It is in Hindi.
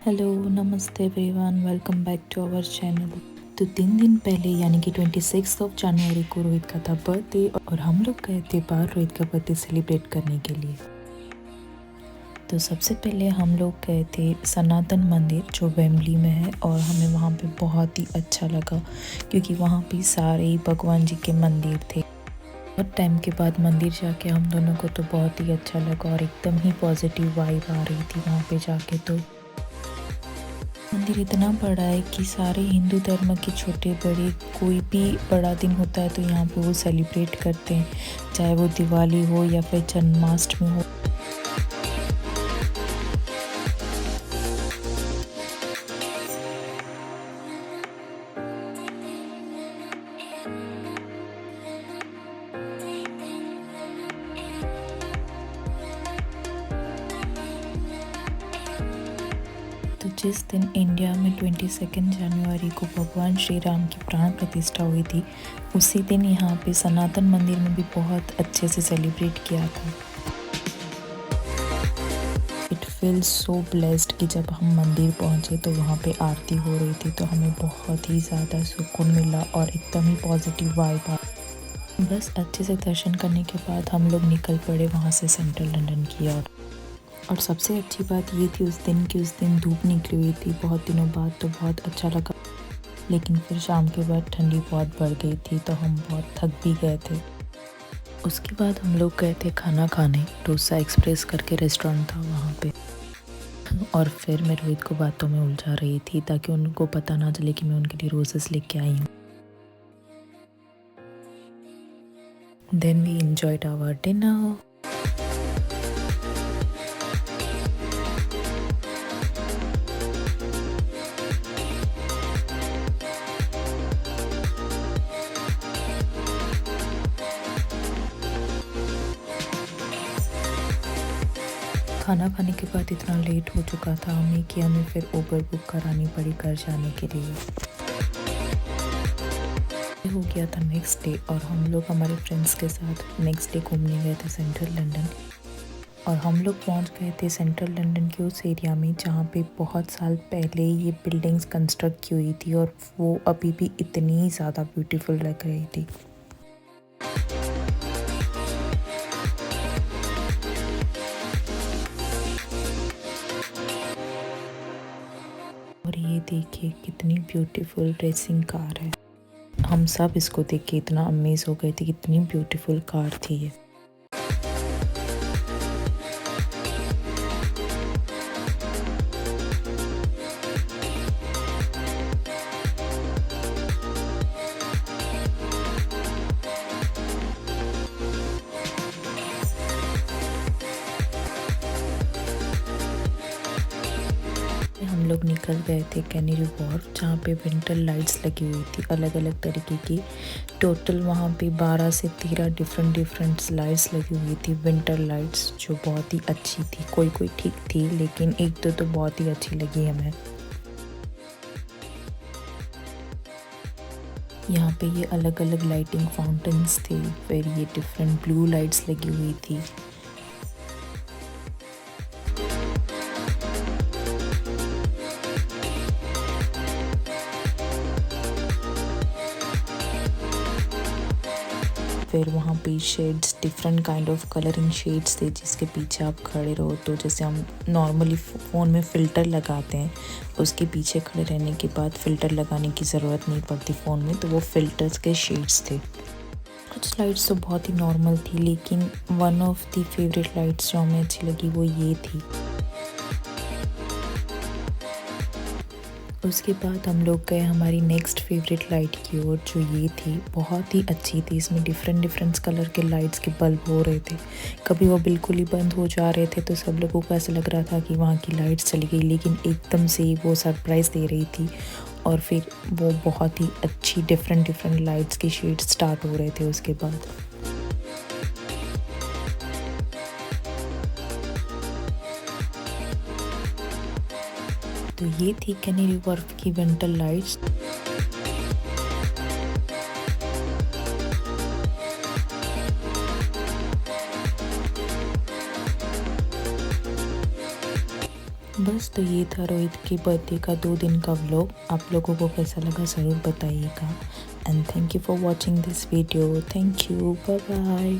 हेलो, नमस्ते everyone, welcome back to our channel. तो 3 दिन पहले यानी कि 26 जनवरी को रोहित का था बर्थडे और हम लोग गए थे बाहर रोहित का बर्थडे सेलिब्रेट करने के लिए। तो सबसे पहले हम लोग गए थे सनातन मंदिर जो वेम्बली में है और हमें वहाँ पे बहुत ही अच्छा लगा क्योंकि वहाँ पे सारे ही भगवान जी के मंदिर थे। बहुत टाइम के बाद मंदिर जाके हम दोनों को तो बहुत ही अच्छा लगा और एकदम ही पॉजिटिव वाइब आ रही थी वहाँ पे जाके। तो मंदिर इतना बड़ा है कि सारे हिंदू धर्म के छोटे बड़े कोई भी बड़ा दिन होता है तो यहाँ पे वो सेलिब्रेट करते हैं, चाहे वो दिवाली हो या फिर जन्माष्टमी हो। तो जिस दिन इंडिया में 22 जनवरी को भगवान श्री राम की प्राण प्रतिष्ठा हुई थी, उसी दिन यहाँ पे सनातन मंदिर में भी बहुत अच्छे से सेलिब्रेट किया था। इट फील्स सो ब्लेस्ड कि जब हम मंदिर पहुँचे तो वहाँ पे आरती हो रही थी तो हमें बहुत ही ज़्यादा सुकून मिला और एकदम ही पॉजिटिव वाइब आ। बस अच्छे से दर्शन करने के बाद हम लोग निकल पड़े वहाँ से सेंट्रल लंदन की ओर। और सबसे अच्छी बात ये थी उस दिन धूप निकली हुई थी बहुत दिनों बाद, तो बहुत अच्छा लगा। लेकिन फिर शाम के बाद ठंडी बहुत बढ़ गई थी तो हम बहुत थक भी गए थे। उसके बाद हम लोग गए थे खाना खाने, डोसा एक्सप्रेस करके रेस्टोरेंट था वहाँ पे। और फिर मैं रोहित को बातों में उलझा रही थी ताकि उनको पता ना चले कि मैं उनके लिए रोजेस लेके आई हूँ। Then we enjoyed our dinner. खाना खाने के बाद इतना लेट हो चुका था हमें कि हमें फिर उबर बुक करानी पड़ी घर जाने के लिए। हो गया था नेक्स्ट डे और हम लोग हमारे फ्रेंड्स के साथ नेक्स्ट डे घूमने गए थे सेंट्रल लंदन। और हम लोग पहुंच गए थे सेंट्रल लंदन के उस एरिया में जहाँ पे बहुत साल पहले ये बिल्डिंग्स कंस्ट्रक्ट की हुई थी और वो अभी भी इतनी ज़्यादा ब्यूटीफुल लग रही थी। और ये देखिए कितनी ब्यूटीफुल रेसिंग कार है। हम सब इसको देख के इतना अमेज हो गए थे, कितनी ब्यूटीफुल कार थी ये। हम लोग निकल गए थे कैनरी वॉर्फ जहाँ पे विंटर लाइट्स लगी हुई थी अलग अलग तरीके की। टोटल वहाँ पे 12 से 13 डिफरेंट लाइट्स लगी हुई थी, विंटर लाइट्स, जो बहुत ही अच्छी थी। कोई कोई ठीक थी लेकिन एक दो तो बहुत ही अच्छी लगी हमें। यहाँ पे ये अलग अलग लाइटिंग फाउंटेन्स थे, फिर ये डिफरेंट ब्लू लाइट्स लगी हुई थी। फिर वहाँ पे shades, different kind of colouring shades थे जिसके पीछे आप खड़े रहो तो जैसे हम नॉर्मली फ़ोन में फ़िल्टर लगाते हैं उसके पीछे खड़े रहने के बाद फ़िल्टर लगाने की ज़रूरत नहीं पड़ती फ़ोन में, तो वो फ़िल्टर्स के शेड्स थे। कुछ लाइट्स तो बहुत ही नॉर्मल थी लेकिन one of the favourite lights जो हमें अच्छी लगी वो ये थी। उसके बाद हम लोग गए हमारी नेक्स्ट फेवरेट लाइट की ओर जो ये थी, बहुत ही अच्छी थी। इसमें डिफरेंट कलर के लाइट्स के बल्ब हो रहे थे, कभी वो बिल्कुल ही बंद हो जा रहे थे तो सब लोगों को ऐसा लग रहा था कि वहाँ की लाइट्स चली गई, लेकिन एकदम से वो सरप्राइज़ दे रही थी और फिर वो बहुत ही अच्छी डिफरेंट लाइट्स के शेड्स स्टार्ट हो रहे थे उसके बाद। तो ये थी कैनरी वॉर्फ की विंटर लाइट्स। बस तो ये था रोहित के बर्थडे का 2 दिन का व्लॉग। आप लोगों को कैसा लगा ज़रूर बताइएगा। And thank you for watching this video. Thank you, bye bye.